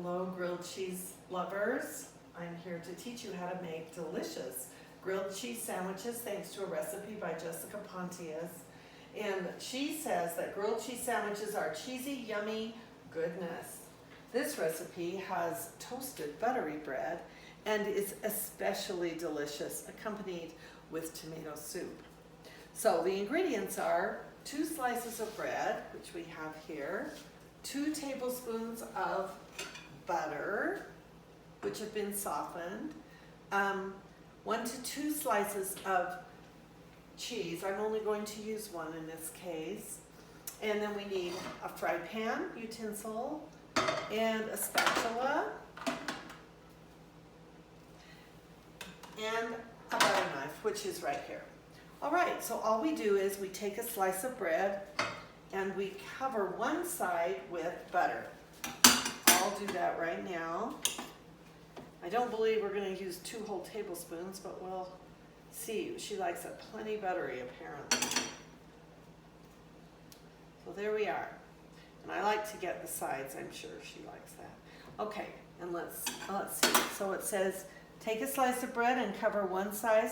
Hello, grilled cheese lovers. I'm here to teach you how to make delicious grilled cheese sandwiches thanks to a recipe by Jessica Pontius. And she says that grilled cheese sandwiches are cheesy, yummy goodness. This recipe has toasted buttery bread and is especially delicious, accompanied with tomato soup. So the ingredients are 2 slices of bread, which we have here, 2 tablespoons of butter, which have been softened, 1 to 2 slices of cheese. I'm only going to use 1 in this case. And then we need a fry pan utensil and a spatula and a butter knife, which is right here. All right, so all we do is we take a slice of bread and we cover one side with butter. I'll do that right now. I don't believe we're going to use 2 whole tablespoons, but we'll see. She likes it plenty buttery, apparently. So there we are. And I like to get the sides. I'm sure she likes that. Okay, and let's see. So it says, take a slice of bread and cover one side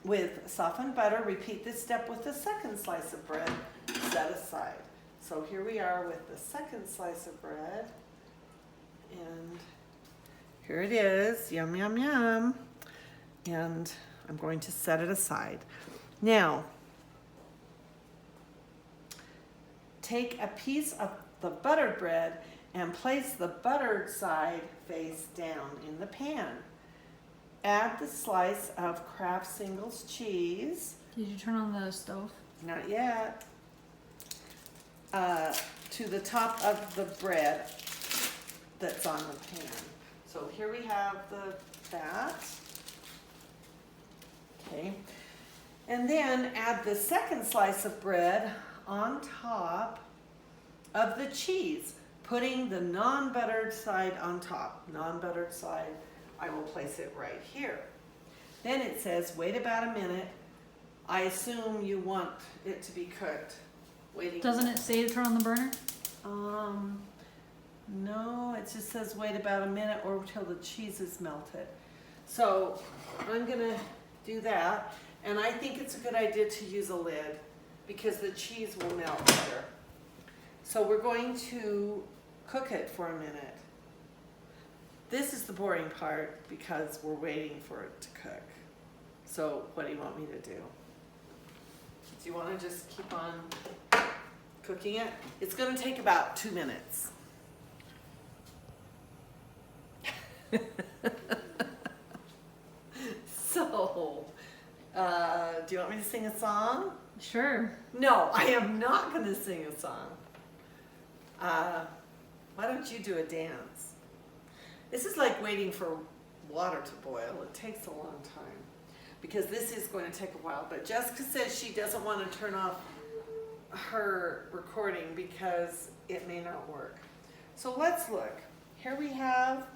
with softened butter. Repeat this step with the second slice of bread set aside. So here we are with the second slice of bread. And here it is. Yum, yum, yum. And I'm going to set it aside. Now, take a piece of the buttered bread and place the buttered side face down in the pan. Add the slice of Kraft Singles cheese. Did you turn on the stove? Not yet. To the top of the bread that's on the pan. So here we have the fat. Okay. And then add the second slice of bread on top of the cheese, putting the non-buttered side on top. Non-buttered side, I will place it right here. Then it says, wait about a minute. I assume you want it to be cooked. Waiting. Doesn't it say to turn on the burner? No, it just says wait about a minute or till the cheese is melted. So I'm gonna do that. And I think it's a good idea to use a lid because the cheese will melt better. So we're going to cook it for a minute. This is the boring part because we're waiting for it to cook. So what do you want me to do? Do you want to just keep on cooking it? It's going to take about 2 minutes. So, do you want me to sing a song? Sure. No, I am not going to sing a song. Why don't you do a dance? This is like waiting for water to boil. It takes a long time because this is going to take a while. But Jessica says she doesn't want to turn off her recording because it may not work. So let's look. Here we have.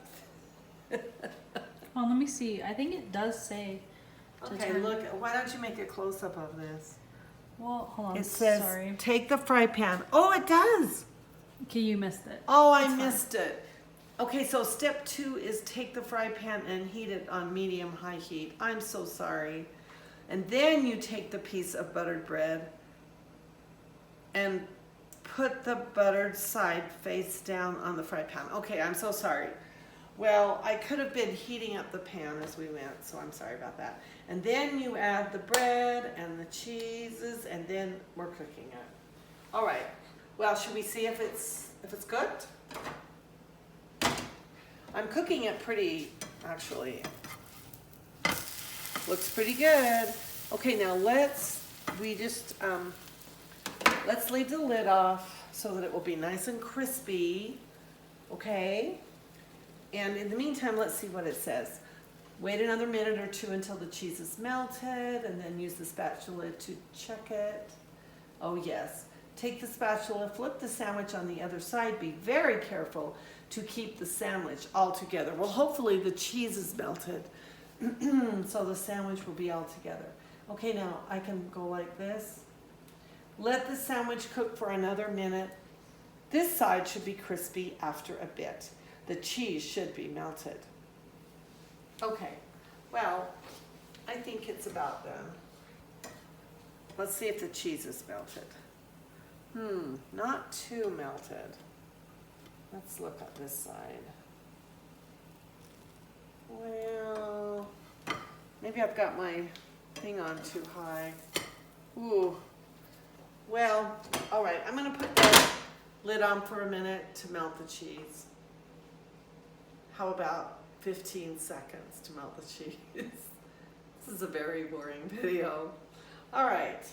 Well, let me see. I think it does say to Okay, turn. look. Why don't you make a close-up of this? Well, hold on. It says, Sorry. take the fry pan. Oh, it does. Okay, you missed it. Oh, I That's fine. missed it. Okay, so step 2 is take the fry pan and heat it on medium-high heat. I'm so sorry. And then you take the piece of buttered bread and put the buttered side face down on the fry pan. Okay, I'm so sorry. Well, I could have been heating up the pan as we went, so I'm sorry about that. And then you add the bread and the cheeses, and then we're cooking it. All right. Well, should we see if it's cooked? I'm cooking it pretty, actually. Looks pretty good. Okay, now let's leave the lid off so that it will be nice and crispy. Okay? And in the meantime, let's see what it says. Wait another minute or 2 until the cheese is melted, and then use the spatula to check it. Oh yes. Take the spatula, flip the sandwich on the other side. Be very careful to keep the sandwich all together. Well, hopefully the cheese is melted, so the sandwich will be all together. Okay, now I can go like this. Let the sandwich cook for another minute. This side should be crispy after a bit. the cheese should be melted. Okay, well, I think it's about done. Let's see if the cheese is melted. Not too melted. Let's look at this side. Well, maybe I've got my thing on too high. Ooh. Well, all right, I'm gonna put the lid on for a minute to melt the cheese. How about 15 seconds to melt the cheese? This is a very boring video. All right.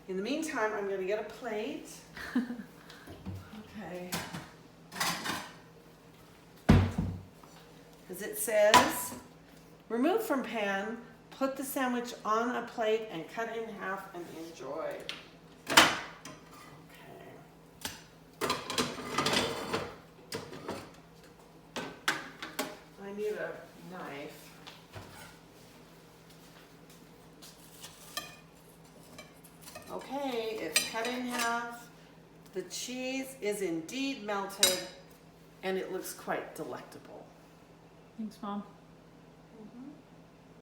In the meantime, I'm gonna get a plate. Okay. As it says, remove from pan, put the sandwich on a plate and cut it in half and enjoy. Okay. I need a knife. Okay, it's cut in half. The cheese is indeed melted and it looks quite delectable. Thanks, Mom.